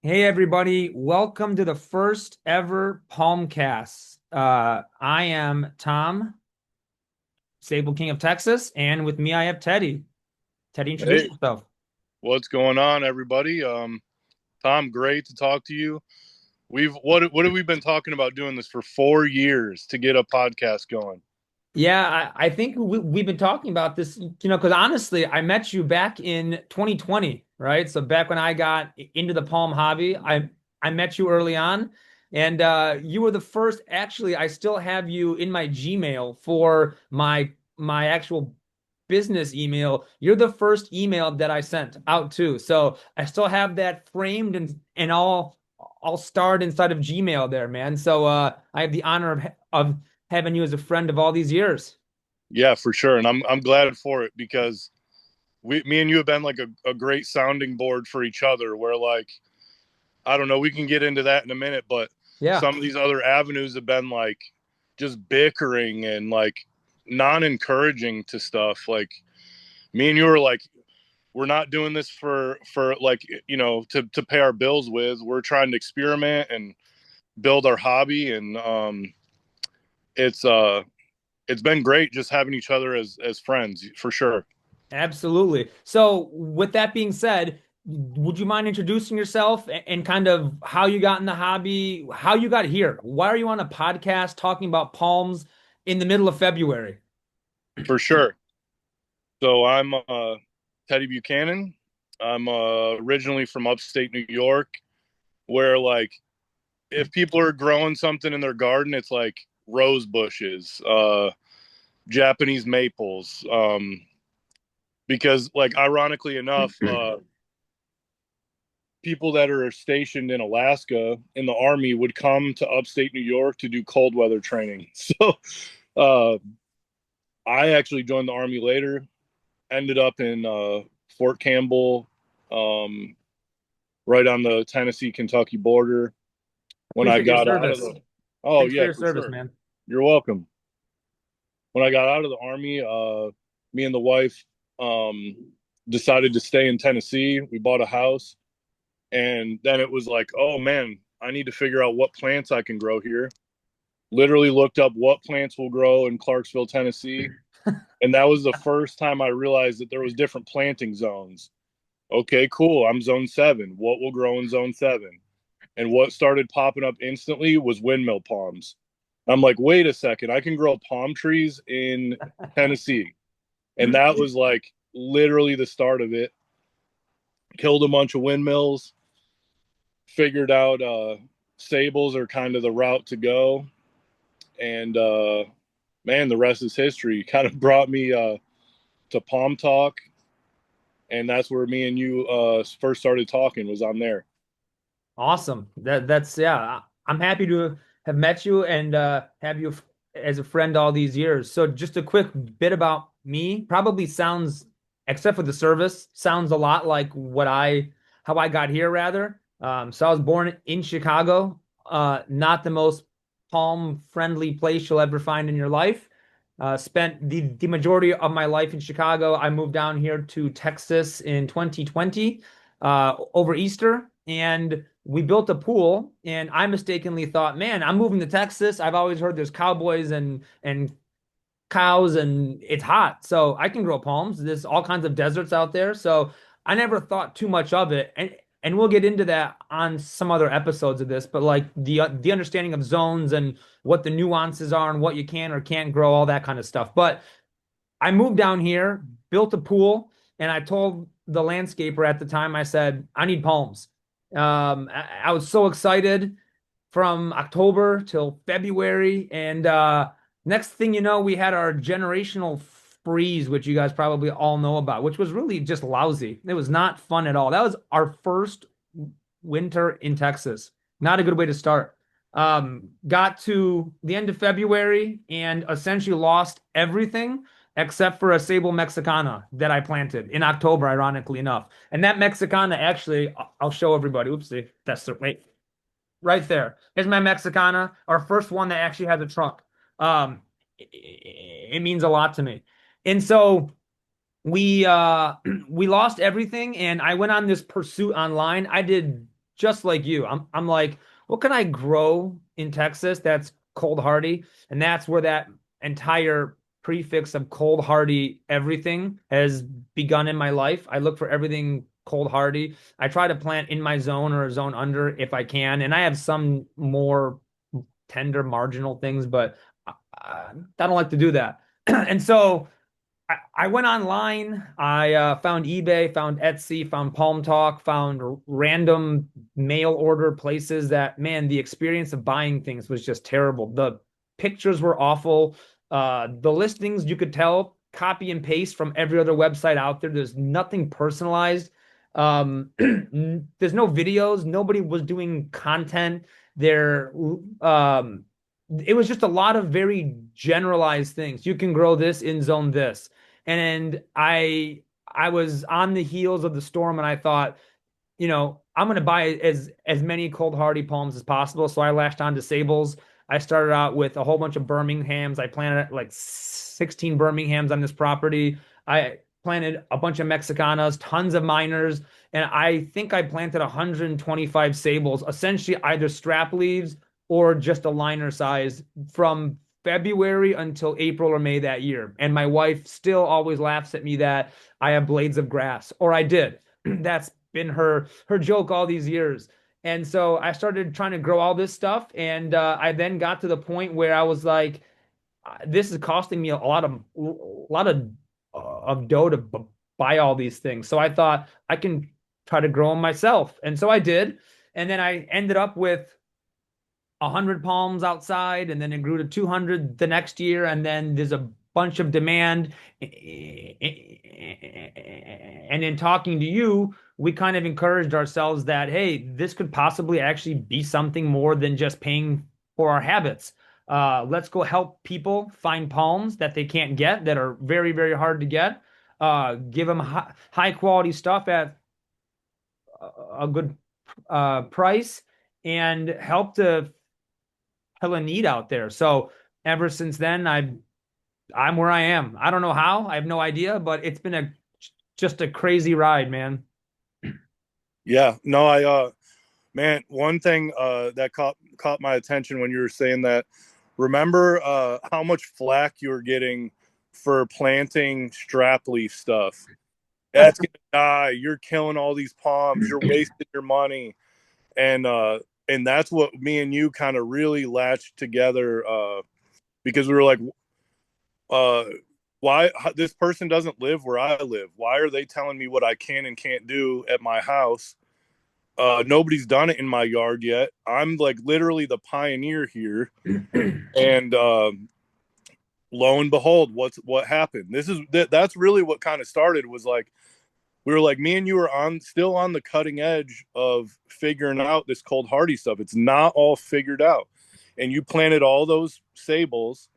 Hey everybody, welcome to the first ever Palmcast. I am Tom, Sable King of Texas, and with me I have Teddy. Teddy, introduce Hey, yourself. what's going on, everybody? Tom, great to talk to you. What have we been talking about doing this for 4 years to get a podcast going? Yeah, I think we've been talking about this, because honestly, I met you back in 2020, right? So back when I got into the Palm hobby, I met you early on, and you were the first. Actually, I still have you in my Gmail for my actual business email. You're the first email that I sent out too. So I still have that framed and all starred inside of Gmail there, man. So I have the honor of having you as a friend of all these years. Yeah, for sure, and I'm glad for it because me and you have been like a great sounding board for each other. Where like I don't know, we can get into that in a minute, but Yeah. some of these other avenues have been like just bickering and like non-encouraging to stuff. Like me and you are like we're not doing this for like to pay our bills with. We're trying to experiment and build our hobby, and it's uh it's been great just having each other as friends for sure. Absolutely. So, with that being said, would you mind introducing yourself and kind of how you got in the hobby, how you got here? Why are you on a podcast talking about palms in the middle of February? For sure. So I'm Teddy Buchanan. I'm originally from upstate New York, where like if people are growing something in their garden, it's like rose bushes, Japanese maples, because like ironically enough, people that are stationed in Alaska in the army would come to upstate New York to do cold weather training. So uh, I actually joined the army later, ended up in Fort Campbell, um, right on the Tennessee Kentucky border. When I Appreciate your got out of service. the, oh Thanks for yeah, your for service, sure, man. you're welcome. When I got out of the army, me and the wife um, decided to stay in Tennessee. We bought a house, and then it was like, oh man, I need to figure out what plants I can grow here. Literally looked up what plants will grow in Clarksville, Tennessee, and that was the first time I realized that there was different planting zones. Okay, cool. I'm zone 7. What will grow in zone 7? And what started popping up instantly was windmill palms. I'm like, wait a second, I can grow palm trees in Tennessee. And that was like literally the start of it. Killed a bunch of windmills, figured out sables are kind of the route to go. And man, the rest is history. Kind of brought me to Palm Talk. And that's where me and you first started talking, was on there. Awesome. That's yeah. I'm happy to have met you and have you as a friend all these years. So just a quick bit about me. Probably sounds, except for the service, sounds a lot like what I how I got here rather. So I was born in Chicago, not the most palm friendly place you'll ever find in your life. Spent the majority of my life in Chicago. I moved down here to Texas in 2020 over Easter, and we built a pool. And I mistakenly thought, man, I'm moving to Texas. I've always heard there's cowboys and cows, and it's hot, so I can grow palms. There's all kinds of deserts out there, so I never thought too much of it. And we'll get into that on some other episodes of this, but like the understanding of zones and what the nuances are and what you can or can't grow, all that kind of stuff. But I moved down here, built a pool, and I told the landscaper at the time, I said, I need palms. I was so excited from October till February. And next thing you know, we had our generational freeze, which you guys probably all know about, which was really just lousy. It was not fun at all. That was our first winter in Texas. Not a good way to start. Got to the end of February and essentially lost everything except for a Sabal Mexicana that I planted in October, ironically enough. And that Mexicana actually, I'll show everybody. Oopsie, that's the wait right there. Here's my Mexicana, our first one that actually has a trunk. It means a lot to me. And so we we lost everything, and I went on this pursuit online. I did just like you. I'm like, what can I grow in Texas that's cold hardy? And that's where that entire prefix of cold hardy everything has begun in my life. I look for everything cold hardy. I try to plant in my zone or a zone under if I can. And I have some more tender marginal things, but I don't like to do that. And so I went online. I found eBay, found Etsy, found Palm Talk, found random mail order places that, man, the experience of buying things was just terrible. The pictures were awful. The listings, you could tell, copy and paste from every other website out there. There's nothing personalized. There's no videos. Nobody was doing content. There, it was just a lot of very generalized things. You can grow this in zone this. And I was on the heels of the storm and I thought, I'm going to buy as many cold hardy palms as possible. So I latched on to Sabals. I started out with a whole bunch of Birminghams. I planted like 16 Birminghams on this property. I planted a bunch of Mexicanas, tons of minors, and I think I planted 125 Sabals, essentially either strap leaves or just a liner size from February until April or May that year. And my wife still always laughs at me that I have blades of grass, or I did. That's been her joke all these years. And so I started trying to grow all this stuff, and I then got to the point where I was like, "This is costing me a lot of dough to buy all these things." So I thought I can try to grow them myself, and so I did. And then I ended up with 100 palms outside, and then it grew to 200 the next year, and then there's a bunch of demand. And in talking to you, we kind of encouraged ourselves that, hey, this could possibly actually be something more than just paying for our habits. Let's go help people find palms that they can't get, that are very, very hard to get. Give them high quality stuff at a good price, and help to fill a need out there. So ever since then, I'm where I am. I don't know how. I have no idea, but it's been a just a crazy ride, man. Yeah, no, man, one thing that caught my attention when you were saying that. Remember how much flack you were getting for planting strap leaf stuff? That's gonna die. You're killing all these palms. You're wasting your money, and that's what me and you kind of really latched together because we were like, uh, why this person doesn't live where I live? Why are they telling me what I can and can't do at my house? Nobody's done it in my yard yet. I'm like literally the pioneer here, and lo and behold, what happened? That's really what kind of started. Was like we were like, me and you are still on the cutting edge of figuring out this cold hardy stuff. It's not all figured out, and you planted all those sables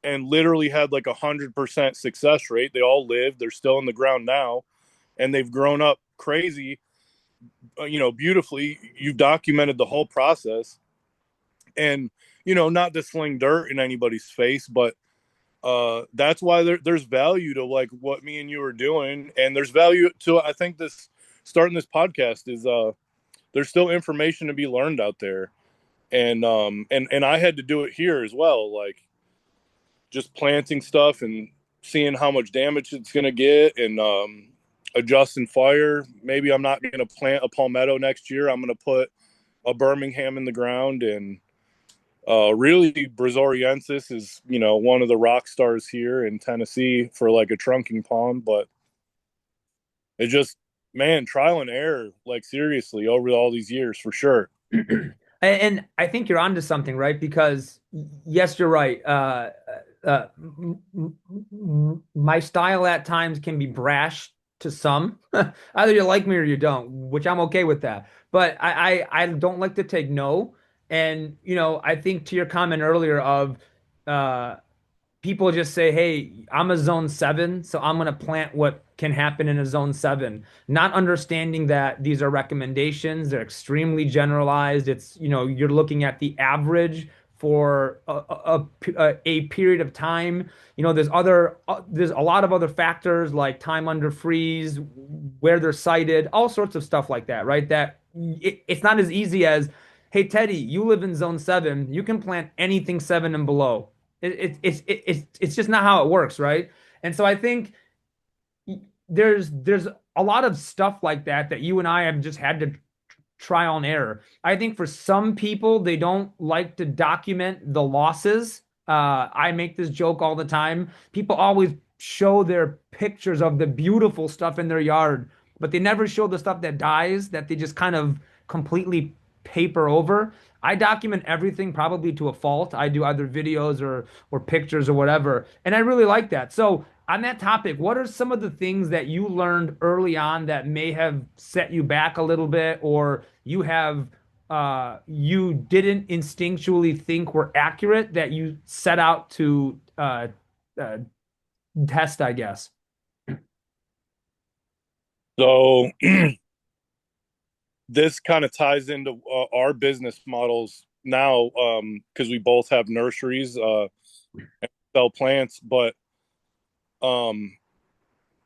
and literally had like 100% success rate. They all lived. They're still in the ground now, and they've grown up crazy, beautifully. You've documented the whole process, and not to sling dirt in anybody's face, but that's why there's value to like what me and you are doing, and there's value to, I think, this starting this podcast is there's still information to be learned out there, and I had to do it here as well, like just planting stuff and seeing how much damage it's going to get, and adjusting fire. Maybe I'm not going to plant a palmetto next year. I'm going to put a Birmingham in the ground, and really Brazoriensis is, one of the rock stars here in Tennessee for like a trunking palm. But it just, man, trial and error, like seriously, over all these years for sure. And I think you're onto something, right? Because yes, you're right. Uh, my style at times can be brash to some. Either you like me or you don't, which I'm okay with that. But I don't like to take no. And I think to your comment earlier of uh, people just say, "Hey, I'm a zone 7, so I'm going to plant what can happen in a zone 7," not understanding that these are recommendations. They're extremely generalized. It's, you're looking at the average for a period of time. There's a lot of other factors like time under freeze, where they're sited, all sorts of stuff like that, right? That it's not as easy as, hey Teddy, you live in zone 7, you can plant anything 7 and below. It's just not how it works, right? And so I think there's a lot of stuff like that that you and I have just had to trial and error. I think for some people, they don't like to document the losses. I make this joke all the time. People always show their pictures of the beautiful stuff in their yard, but they never show the stuff that dies, that they just kind of completely paper over. I document everything probably to a fault. I do either videos or pictures or whatever, and I really like that. So on that topic, what are some of the things that you learned early on that may have set you back a little bit, or you didn't instinctually think were accurate that you set out to uh, test, I guess? So this kind of ties into our business models now, because we both have nurseries and sell plants. But um,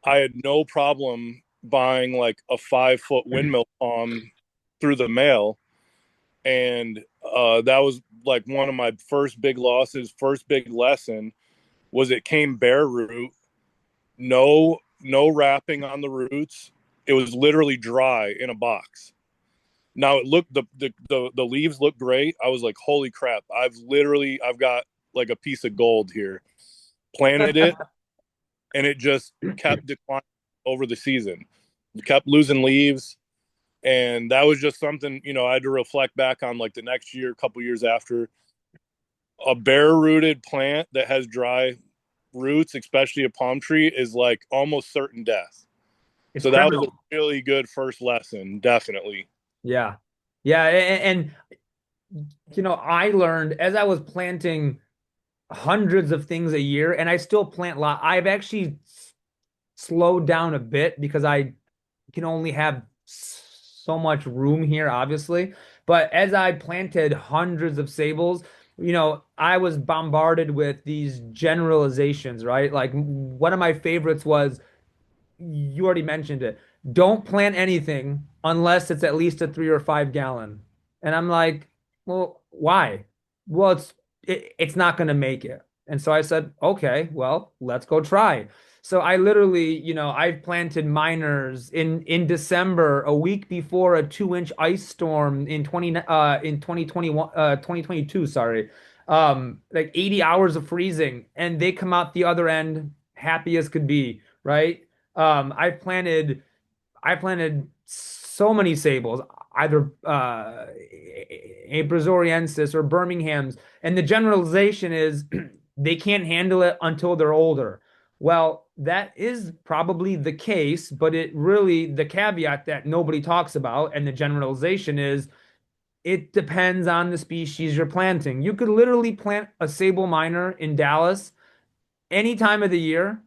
I had no problem buying like a 5 foot windmill palm through the mail, and that was like one of my first big losses. First big lesson was it came bare root, no wrapping on the roots. It was literally dry in a box. Now it looked the leaves look great. I was like, holy crap! I've got like a piece of gold here. Planted it, and it just kept declining over the season. It kept losing leaves, and that was just something I had to reflect back on, like the next year, a couple years after. A bare rooted plant that has dry roots, especially a palm tree, is like almost certain death. It's So that was a criminal. really good first lesson, definitely. Yeah. Yeah. I learned as I was planting hundreds of things a year, and I still plant a lot. I've actually slowed down a bit because I can only have so much room here, obviously. But as I planted hundreds of sables, I was bombarded with these generalizations, right? Like one of my favorites was, you already mentioned it. Don't plant anything unless it's at least a 3 or 5 gallon. And I'm like, well, why? Well, it's not going to make it. And so I said, okay, well, let's go try. So I literally, I've planted minors in December, a week before a 2 inch ice storm in 2021 2022, sorry. Like 80 hours of freezing, and they come out the other end happy as could be, right? I planted so many sables, either a Brazoriensis or Birmingham's, and the generalization is they can't handle it until they're older. Well, that is probably the case, but the caveat that nobody talks about and the generalization is it depends on the species you're planting. You could literally plant a sable minor in Dallas any time of the year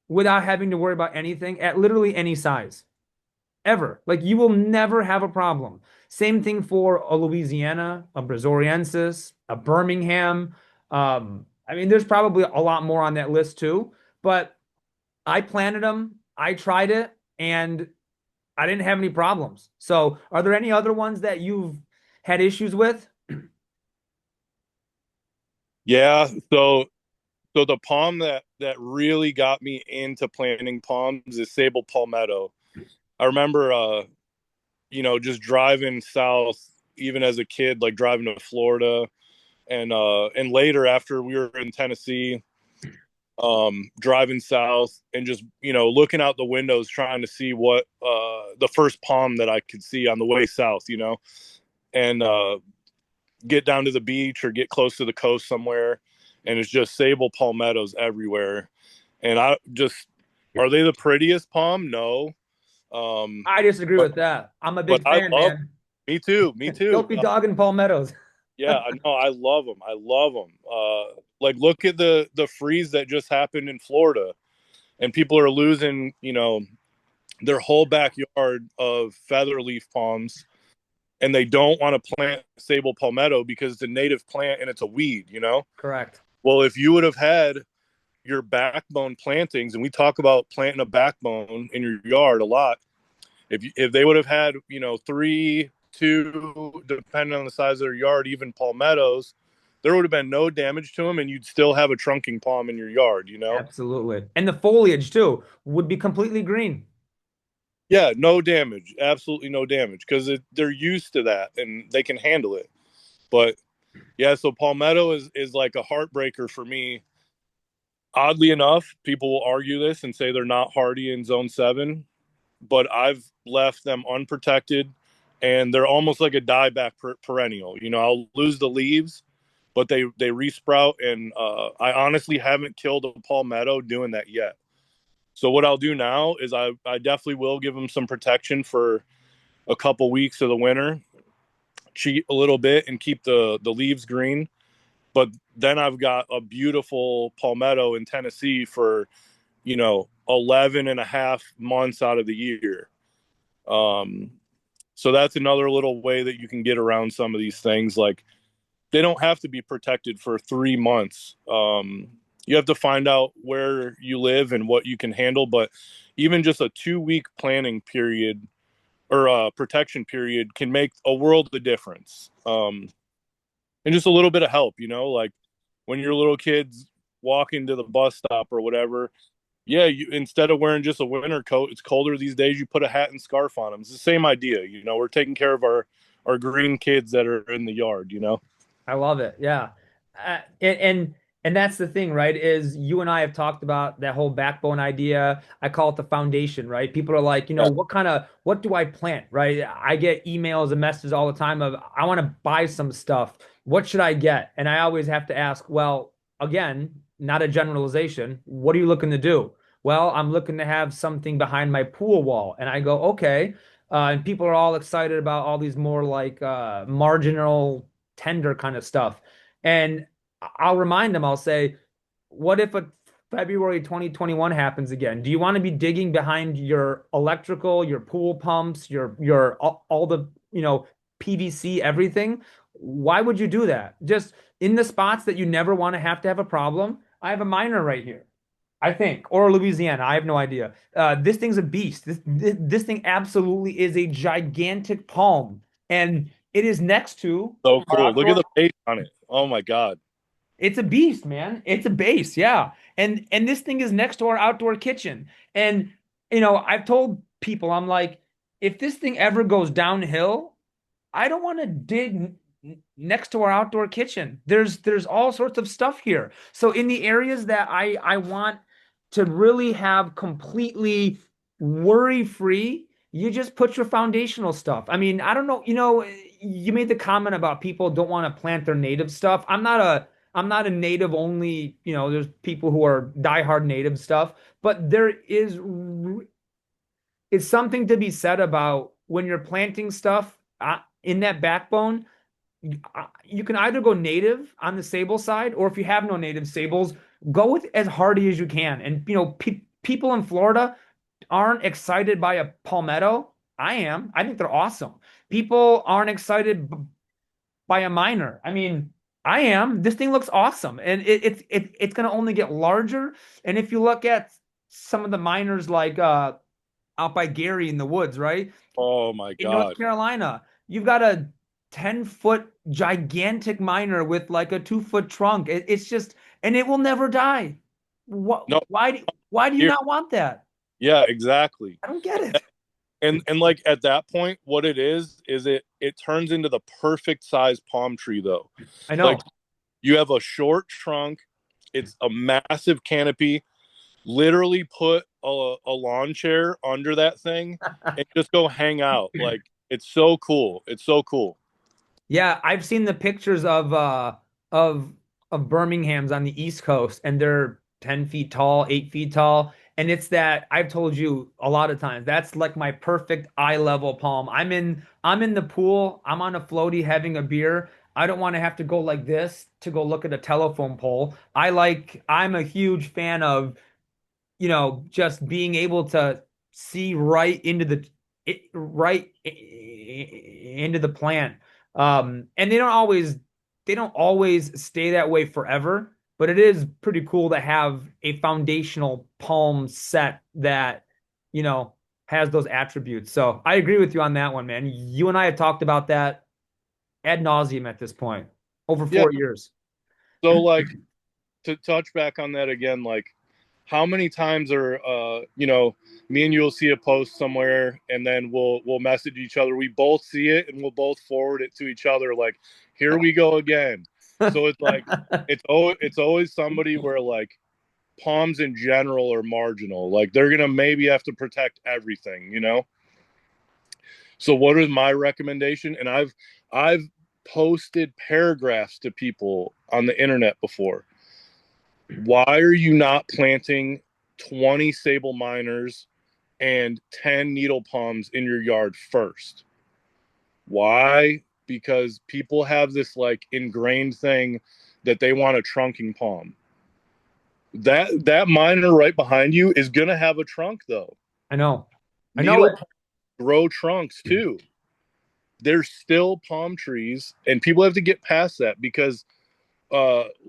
without having to worry about anything at literally any size ever. Like you will never have a problem. Same thing for a Louisiana, a Brazoriensis, a Birmingham. I mean, there's probably a lot more on that list too, but I planted them, I tried it, and I didn't have any problems. So, are there any other ones that you've had issues with? Yeah. So the palm that really got me into planting palms is sable palmetto. I remember just driving south even as a kid, like driving to Florida, and later after we were in Tennessee, driving south and just looking out the windows trying to see what the first palm that I could see on the way south, and get down to the beach or get close to the coast somewhere, and it's just sable palmettos everywhere. And I just, are they the prettiest palm? No. Um, I disagree but with that. I'm a but big I fan, love. man. Me too. Me too. Don't be dogging palmettos. Yeah, I know. I love them. I love them. Like look at the freeze that just happened in Florida, and people are losing, their whole backyard of feather leaf palms, and they don't want to plant sable palmetto because it's a native plant and it's a weed. Correct. Well, if you would have had your backbone plantings, and we talk about planting a backbone in your yard a lot, If they would have had, three, two, depending on the size of their yard, even palmettos, there would have been no damage to them, and you'd still have a trunking palm in your yard. Absolutely. And the foliage too would be completely green. Yeah, no damage, absolutely no damage, because they're used to that and they can handle it. But yeah, so palmetto is like a heartbreaker for me. Oddly enough, people will argue this and say they're not hardy in zone 7, but I've left them unprotected, and they're almost like a dieback perennial. I'll lose the leaves, but they resprout, and I honestly haven't killed a palmetto doing that yet. So what I'll do now is I definitely will give them some protection for a couple weeks of the winter, cheat a little bit, and keep the leaves green. But then I've got a beautiful palmetto in Tennessee for 11 and a half months out of the year. Um, so that's another little way that you can get around some of these things. Like, they don't have to be protected for 3 months. You have to find out where you live and what you can handle. But even just a 2 week planning period or protection period can make a world of difference. And just a little bit of help, like when your little kids walking to the bus stop or whatever. Yeah, instead of wearing just a winter coat, it's colder these days. You put a hat and scarf on them. It's the same idea. We're taking care of our green kids that are in the yard. I love it. Yeah. And that's the thing, right? Is you and I have talked about that whole backbone idea. I call it the foundation, right? People are like, Yeah. what do I plant, right? I get emails and messages all the time of, I want to buy some stuff. What should I get? And I always have to ask, well, again, not a generalization. What are you looking to do? Well, I'm looking to have something behind my pool wall. And I go, okay. And people are all excited about all these more like marginal tender kind of stuff. And I'll remind them, I'll say, what if a February 2021 happens again? Do you want to be digging behind your electrical, your pool pumps, your all the, PVC, everything? Why would you do that? Just in the spots that you never want to have a problem. I have a miner right here. I think, or Louisiana. I have no idea. This thing's a beast. This thing absolutely is a gigantic palm, and it is next to So our cool. Look at outdoor. the base on it. Oh my God. It's a beast, man. It's a base, yeah. And this thing is next to our outdoor kitchen. And I've told people, I'm like, if this thing ever goes downhill, I don't want to dig next to our outdoor kitchen. There's all sorts of stuff here. So in the areas that I want to really have completely worry-free, you just put your foundational stuff. I mean, I don't know, you made the comment about people don't want to plant their native stuff. I'm not a native only, there's people who are diehard native stuff, but there is it's something to be said about when you're planting stuff in that backbone. You can either go native on the sable side, or if you have no native sables, go with as hardy as you can. And people in Florida aren't excited by a palmetto. I am. I think they're awesome. People aren't excited by a miner. I mean, I am. This thing looks awesome, and it's going to only get larger. And if you look at some of the miners like out by Gary in the woods, right? Oh my In North God. Carolina, you've got a 10-foot gigantic miner with like a 2-foot trunk. It's just, and it will never die. What, No, why do you here. not want that? Yeah, exactly. I don't get it. And like at that point, what it is it turns into the perfect size palm tree though. I Like, know. you have a short trunk, it's a massive canopy. Literally put a lawn chair under that thing and just go hang out. Like, it's so cool. It's so cool. Yeah, I've seen the pictures of of Birmingham's on the East Coast, and they're 10 feet tall, 8 feet tall. And it's that I've told you a lot of times. That's like my perfect eye level palm. I'm in the pool, I'm on a floaty having a beer. I don't want to have to go like this to go look at a telephone pole. I'm a huge fan of just being able to see right into the plant. And they don't always stay that way forever, but it is pretty cool to have a foundational palm set that, you know, has those attributes. So I agree with you on that one, man. You and I have talked about that ad nauseum at this point, over Yeah. 4 years. So like to touch back on that again, like how many times are me and you will see a post somewhere and then we'll message each other. We both see it and we'll both forward it to each other like, here we go again. So it's like it's always somebody where like palms in general are marginal. Like they're gonna maybe have to protect everything. So what is my recommendation? And I've posted paragraphs to people on the internet before. Why are you not planting 20 sable miners and 10 needle palms in your yard first? Why? Because people have this like ingrained thing that they want a trunking palm. That miner right behind you is gonna have a trunk though. I know. I know Needle it. palms grow trunks too. There's still palm trees, and people have to get past that because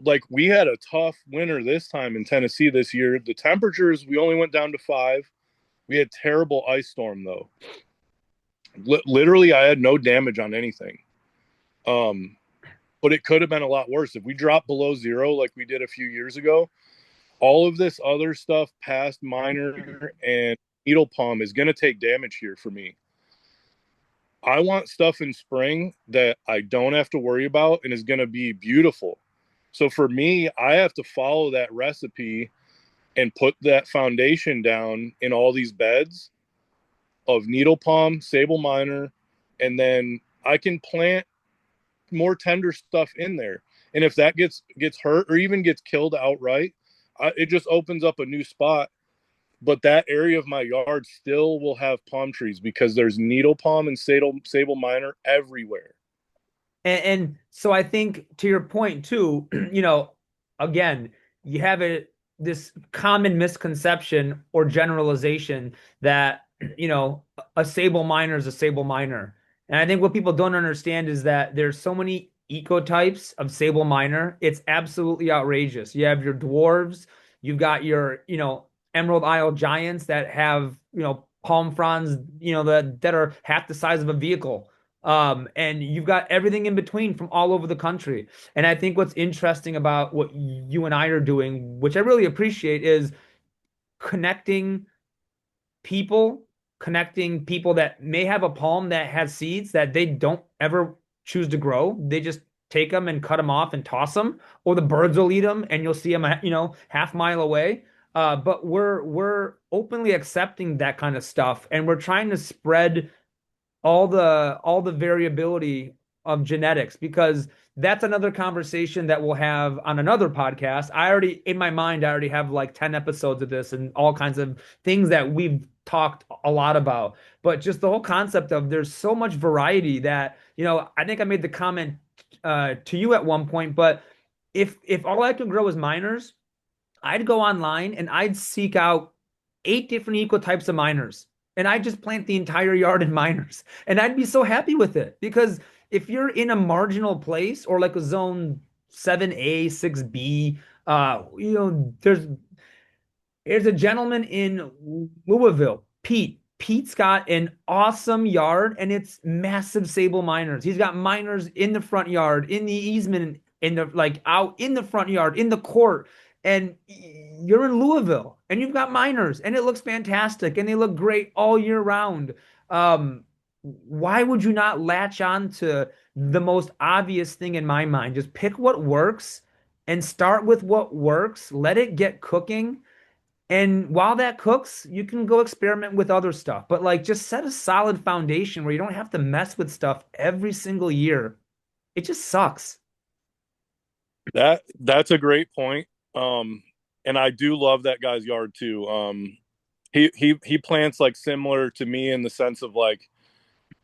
like we had a tough winter this time in Tennessee this year. The temperatures we only went down to 5. We had terrible ice storm though. Literally, I had no damage on anything. Um, but it could have been a lot worse if we dropped below 0 like we did a few years ago. All of this other stuff past minor and needle palm is going to take damage here for me. I want stuff in spring that I don't have to worry about and is going to be beautiful. So for me, I have to follow that recipe and put that foundation down in all these beds of needle palm, sable minor, and then I can plant more tender stuff in there. And if that gets hurt or even gets killed outright, it just opens up a new spot. But that area of my yard still will have palm trees because there's needle palm and sable minor everywhere. And so I think to your point too, again, you have this common misconception or generalization that, a sable miner is a sable miner. And I think what people don't understand is that there's so many ecotypes of sable miner. It's absolutely outrageous. You have your dwarves, you've got your, Emerald Isle giants that have, palm fronds, that are half the size of a vehicle. And you've got everything in between from all over the country. And I think what's interesting about what you and I are doing, which I really appreciate, is connecting people, connecting people that may have a palm that has seeds that they don't ever choose to grow. They just take them and cut them off and toss them, or the birds will eat them, and you'll see them, half mile away. But we're openly accepting that kind of stuff, and we're trying to spread all the variability of genetics, because that's another conversation that we'll have on another podcast. I already in my mind I already have like 10 episodes of this and all kinds of things that we've talked a lot about. But just the whole concept of there's so much variety that, I think I made the comment to you at one point, but if all I can grow is minors, I'd go online and I'd seek out 8 different equal types of minors. And I'd just plant the entire yard in minors. And I'd be so happy with it. Because if you're in a marginal place or like a zone 7A, 6B, there's a gentleman in Louisville, Pete. Pete's got an awesome yard and it's massive sable minors. He's got minors in the front yard, in the easement, in the like out in the front yard, in the court. And you're in Louisville and you've got minors and it looks fantastic and they look great all year round. Why would you not latch on to the most obvious thing in my mind? Just pick what works and start with what works, let it get cooking, and while that cooks, you can go experiment with other stuff. But like just set a solid foundation where you don't have to mess with stuff every single year. It just sucks. That's a great point. And I do love that guy's yard too. He plants like similar to me in the sense of like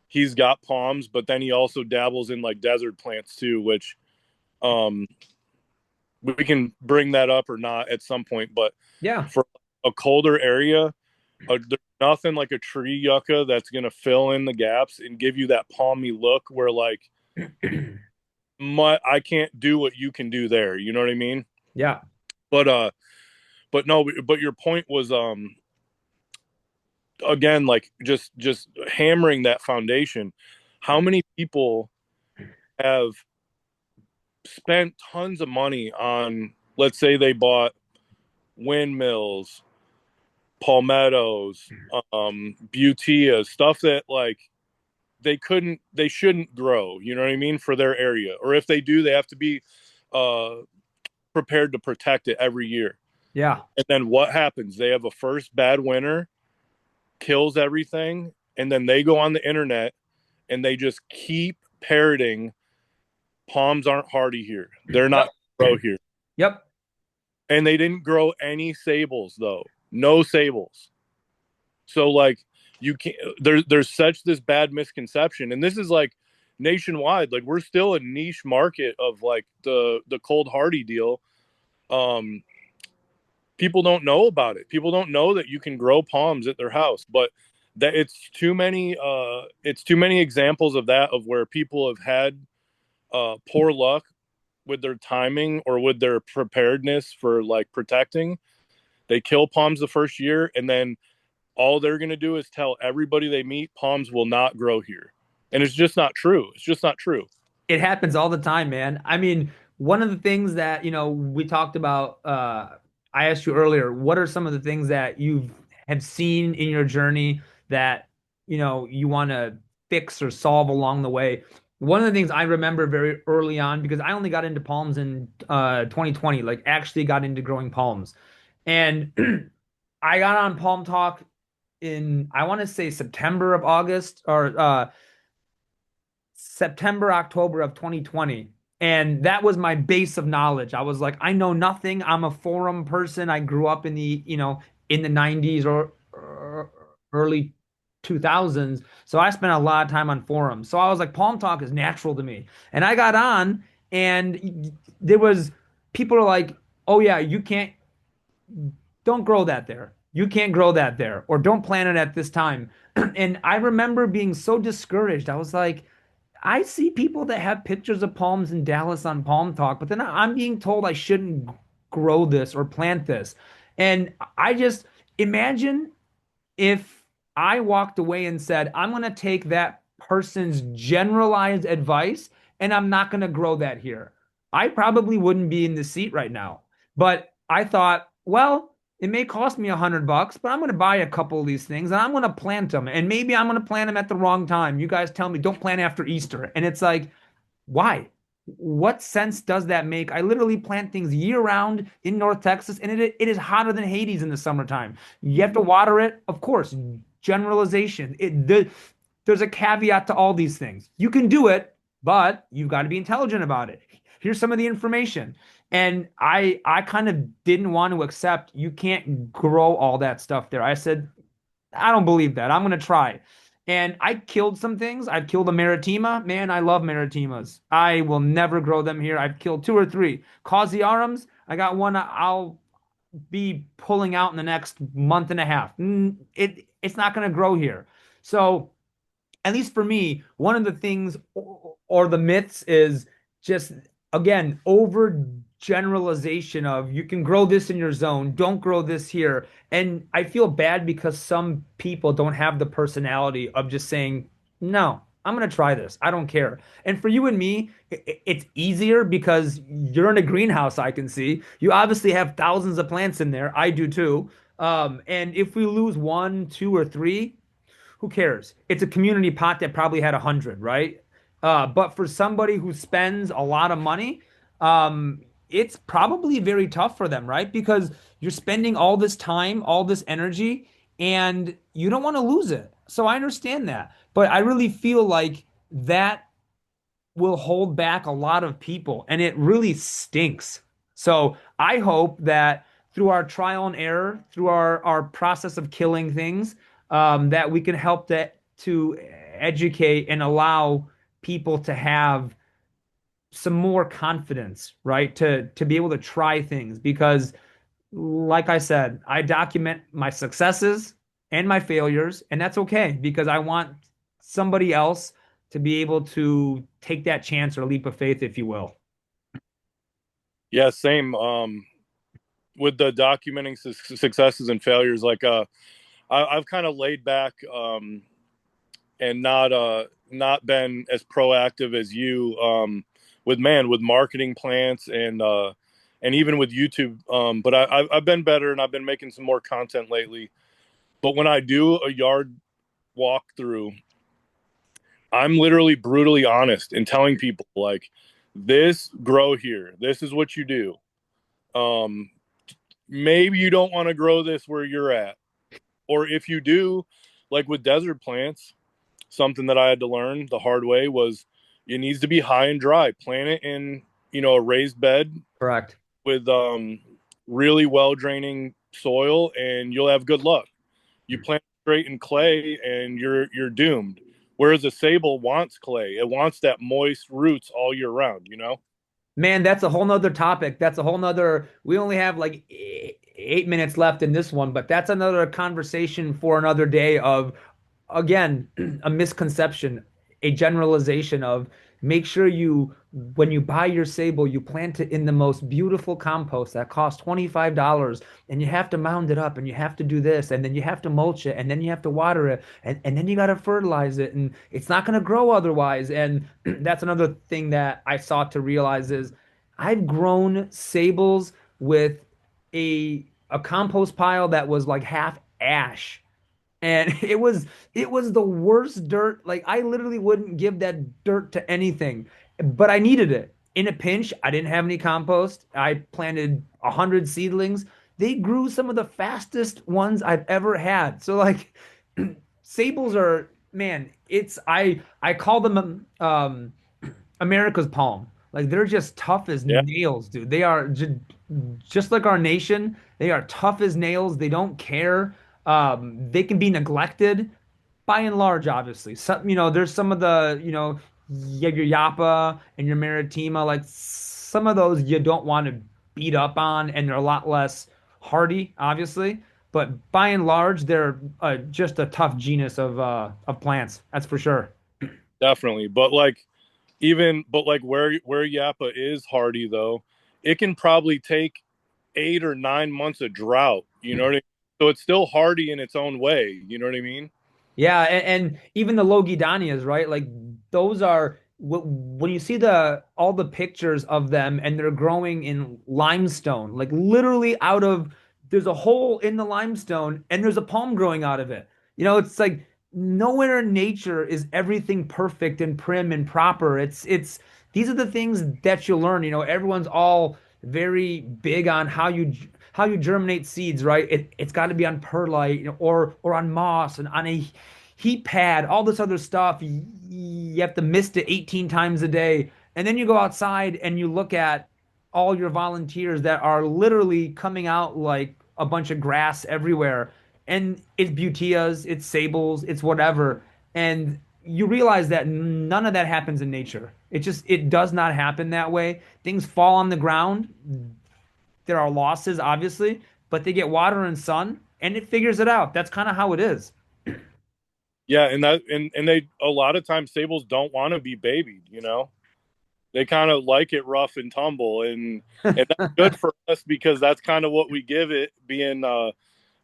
he's got palms, but then he also dabbles in like desert plants too, which um we can bring that up or not at some point. But Yeah. for a colder area, there's nothing like a tree yucca that's gonna fill in the gaps and give you that palmy look where like I can't do what you can do there. You know what I mean? Yeah. But but no, but your point was again, like just hammering that foundation. How many people have spent tons of money on, let's say they bought windmills, palmettos, butea, stuff that like they shouldn't grow, you know what I mean, for their area. Or if they do, they have to be uh prepared to protect it every year. Yeah. And then what happens? They have a first bad winter, kills everything, and then they go on the internet and they just keep parroting palms aren't hardy here. They're Yep. not grow here. Yep. And they didn't grow any sables though. No sables. So like you can't there's such this bad misconception. And this is like nationwide. Like we're still a niche market of like the cold hardy deal. Um People don't know about it. People don't know that you can grow palms at their house, but that it's too many examples of that, of where people have had poor luck with their timing or with their preparedness for like protecting. They kill palms the first year, and then all they're going to do is tell everybody they meet palms will not grow here. And it's just not true. It's just not true. It happens all the time, man. I mean, one of the things that, we talked about, I asked you earlier, what are some of the things that you have seen in your journey that, you want to fix or solve along the way? One of the things I remember very early on, because I only got into palms in 2020, like actually got into growing palms. And I got on Palm Talk in, I want to say September of August or September, October of 2020. And that was my base of knowledge. I was like, I know nothing. I'm a forum person. I grew up in the 90s or early 2000s. So I spent a lot of time on forums. So I was like, Palm Talk is natural to me. And I got on and there was people are like, oh yeah, you can't, don't grow that there. You can't grow that there, or don't plant it at this time. And I remember being so discouraged. I was like, I see people that have pictures of palms in Dallas on Palm Talk, but then I'm being told I shouldn't grow this or plant this. And I just imagine if I walked away and said, I'm going to take that person's generalized advice and I'm not going to grow that here. I probably wouldn't be in the seat right now. But I thought, well, it may cost me $100, but I'm going to buy a couple of these things and I'm going to plant them. And maybe I'm going to plant them at the wrong time. You guys tell me don't plant after Easter. And it's like, why? What sense does that make? I literally plant things year round in North Texas, and it is hotter than Hades in the summertime. You have to water it, of course. Generalization. There's a caveat to all these things. You can do it, but you've got to be intelligent about it. Here's some of the information. And I kind of didn't want to accept you can't grow all that stuff there. I said, I don't believe that. I'm going to try. And I killed some things. I've killed a Maritima. Man, I love Maritimas. I will never grow them here. I've killed two or three. Causiarums, I got one I'll be pulling out in the next month and a half. It's not going to grow here. So at least for me, one of the things or the myths is just, again, over generalization of you can grow this in your zone, don't grow this here. And I feel bad because some people don't have the personality of just saying, no, I'm going to try this. I don't care. And for you and me, it's easier because you're in a greenhouse, I can see. You obviously have thousands of plants in there. I do too. And if we lose one, two, or three, who cares? It's a community pot that probably had 100, right? But for somebody who spends a lot of money, it's probably very tough for them, right? Because you're spending all this time, all this energy, and you don't want to lose it. So I understand that. But I really feel like that will hold back a lot of people, and it really stinks. So I hope that through our trial and error, through our process of killing things, that we can help to educate and allow people to have some more confidence, right? To be able to try things because like I said, I document my successes and my failures, and that's okay because I want somebody else to be able to take that chance or leap of faith, if you will. Yeah, same. With the documenting successes and failures, like I've kind of laid back and not been as proactive as you with marketing plants and even with YouTube. But I've been better and I've been making some more content lately. But when I do a yard walkthrough, I'm literally brutally honest and telling people like this grow here. This is what you do. Um, Maybe you don't want to grow this where you're at. Or if you do, like with desert plants, something that I had to learn the hard way was it needs to be high and dry. Plant it in, a raised bed Correct. with really well draining soil and you'll have good luck. You plant straight in clay and you're doomed. Whereas a sable wants clay. It wants that moist roots all year round. Man, that's a whole nother topic. That's a whole nother. We only have like 8 minutes left in this one, but that's another conversation for another day of, again, a misconception, a generalization of make sure you, when you buy your sable, you plant it in the most beautiful compost that costs $25 and you have to mound it up and you have to do this and then you have to mulch it and then you have to water it and then you got to fertilize it and it's not going to grow otherwise. And that's another thing that I sought to realize is I've grown sables with a compost pile that was like half ash and it was the worst dirt. Like I literally wouldn't give that dirt to anything, but I needed it. In a pinch, I didn't have any compost. I planted 100 seedlings. They grew some of the fastest ones I've ever had. So like sables are, man, I call them America's palm. Like they're just tough as Yeah, nails, dude. They are just like our nation. They are tough as nails. They don't care. They can be neglected by and large, obviously. Some, there's some of the, your Yapa and your Maritima, like some of those you don't want to beat up on, and they're a lot less hardy, obviously. But by and large, they're just a tough genus of plants. That's for sure. definitely. But like where Yappa is hardy though, it can probably take 8 or 9 months of drought. You know what I mean? So it's still hardy in its own way. You know what I mean? Yeah, and even the Logidanias, right? Like those are when you see the all the pictures of them and they're growing in limestone, like literally out of there's a hole in the limestone and there's a palm growing out of it. It's like nowhere in nature is everything perfect and prim and proper. It's these are the things that you learn. Everyone's all very big on how you germinate seeds, right? It's got to be on perlite, or on moss and on a heat pad, all this other stuff. You have to mist it 18 times a day. And then you go outside and you look at all your volunteers that are literally coming out like a bunch of grass everywhere. And it's butias, it's sables, it's whatever. And you realize that none of that happens in nature. It does not happen that way. Things fall on the ground. There are losses, obviously, but they get water and sun and it figures it out. That's kind of how it is. Yeah, and they a lot of times sables don't want to be babied. They kind of like it rough and tumble, and that's good for us because that's kind of what we give it. Being,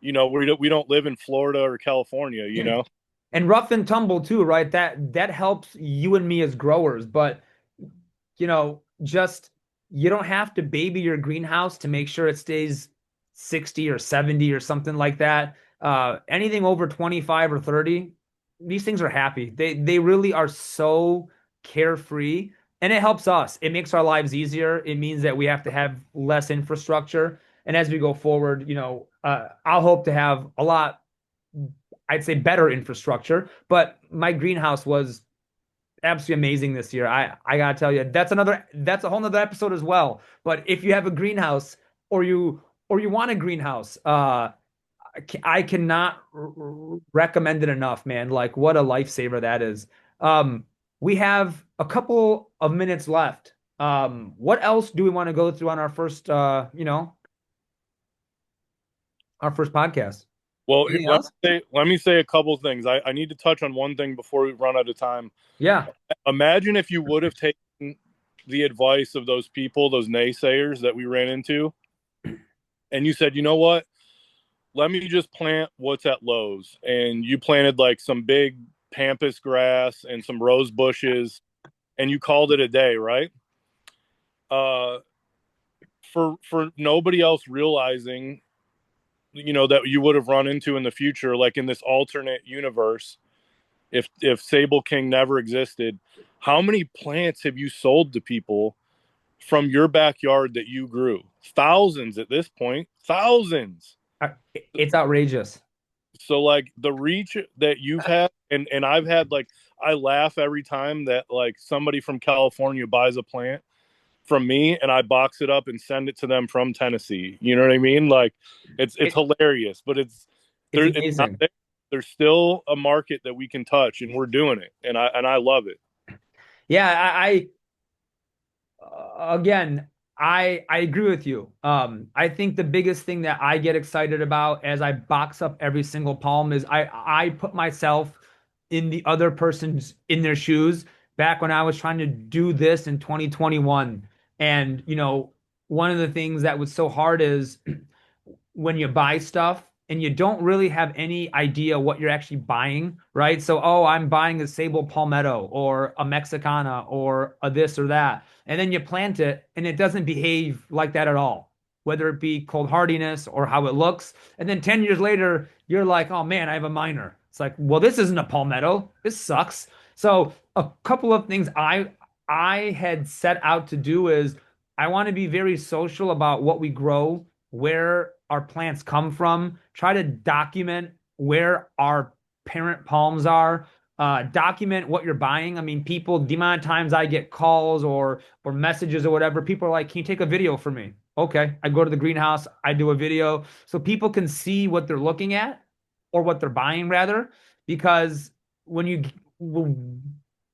we don't live in Florida or California. And rough and tumble too, right? That helps you and me as growers, but just you don't have to baby your greenhouse to make sure it stays 60 or 70 or something like that. Anything over 25 or 30, these things are happy. They really are so carefree, and it helps us. It makes our lives easier. It means that we have to have less infrastructure. And as we go forward, I'll hope to have a lot, I'd say, better infrastructure. But my greenhouse was absolutely amazing this year. I gotta tell you, that's a whole nother episode as well. But if you have a greenhouse or you want a greenhouse, I cannot recommend it enough, man. Like what a lifesaver that is. Um, we have a couple of minutes left. What else do we want to go through on our first podcast? Well, Anything let else? me say a couple things. I need to touch on one thing before we run out of time. Yeah. Imagine if you would have taken the advice of those people, those naysayers that we ran into, and you said, you know what? let me just plant what's at Lowe's. And you planted like some big pampas grass and some rose bushes, and you called it a day, right? Uh, for nobody else realizing, that you would have run into in the future, like in this alternate universe, if Sable King never existed, how many plants have you sold to people from your backyard that you grew? Thousands at this point, thousands. It's outrageous. So like the reach that you've had, and I've had, like, I laugh every time that like somebody from California buys a plant from me and I box it up and send it to them from Tennessee. You know what I mean? Like it's It, hilarious, but it's it's not amazing. there. There's still a market that we can touch, and we're doing it, and I love it. Yeah, again, I agree with you. I think the biggest thing that I get excited about as I box up every single palm is I put myself in the other person's in their shoes back when I was trying to do this in 2021. And one of the things that was so hard is when you buy stuff and you don't really have any idea what you're actually buying, right? So, oh, I'm buying a sable palmetto or a Mexicana or a this or that. And then you plant it and it doesn't behave like that at all, whether it be cold hardiness or how it looks. And then 10 years later, you're like, oh man, I have a minor. It's like, well, this isn't a palmetto. This sucks. So, a couple of things I had set out to do is I want to be very social about what we grow, where our plants come from, try to document where our parent palms are, document what you're buying. I mean, people, the amount of times I get calls or messages or whatever, people are like, "Can you take a video for me?" Okay, I go to the greenhouse, I do a video so people can see what they're looking at or what they're buying rather, because when you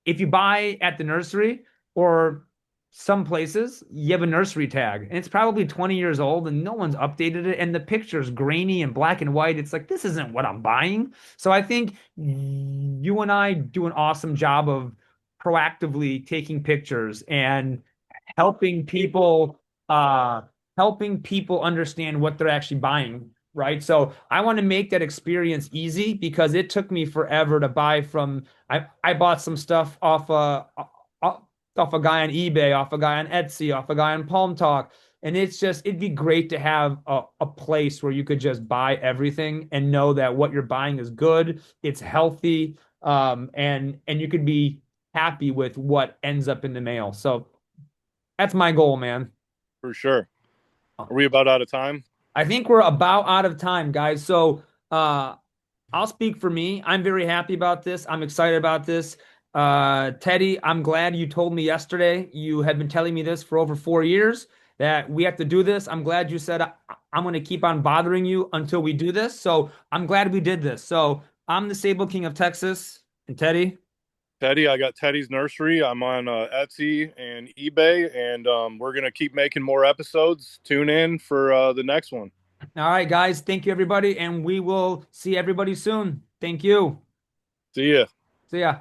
if you buy at the nursery or some places you have a nursery tag and it's probably 20 years old and no one's updated it and the picture's grainy and black and white. It's like, this isn't what I'm buying. So I think you and I do an awesome job of proactively taking pictures and helping people uh helping people understand what they're actually buying, right? So I want to make that experience easy because it took me forever to buy from. I bought some stuff off a guy on eBay, off a guy on Etsy, off a guy on Palm Talk. And it'd be great to have a place where you could just buy everything and know that what you're buying is good, it's healthy, and you could be happy with what ends up in the mail. So that's my goal, man. For sure. Are we about out of time? I think we're about out of time, guys. So uh, I'll speak for me. I'm very happy about this. I'm excited about this. Teddy, I'm glad you told me yesterday. You had been telling me this for over 4 years that we have to do this. I'm glad you said I'm going to keep on bothering you until we do this. So I'm glad we did this. So I'm the Sable King of Texas, and Teddy. Teddy, I got Teddy's Nursery. I'm on Etsy and eBay, and we're gonna keep making more episodes. Tune in for the next one. All right, guys. Thank you, everybody, and we will see everybody soon. Thank you. See ya. See ya.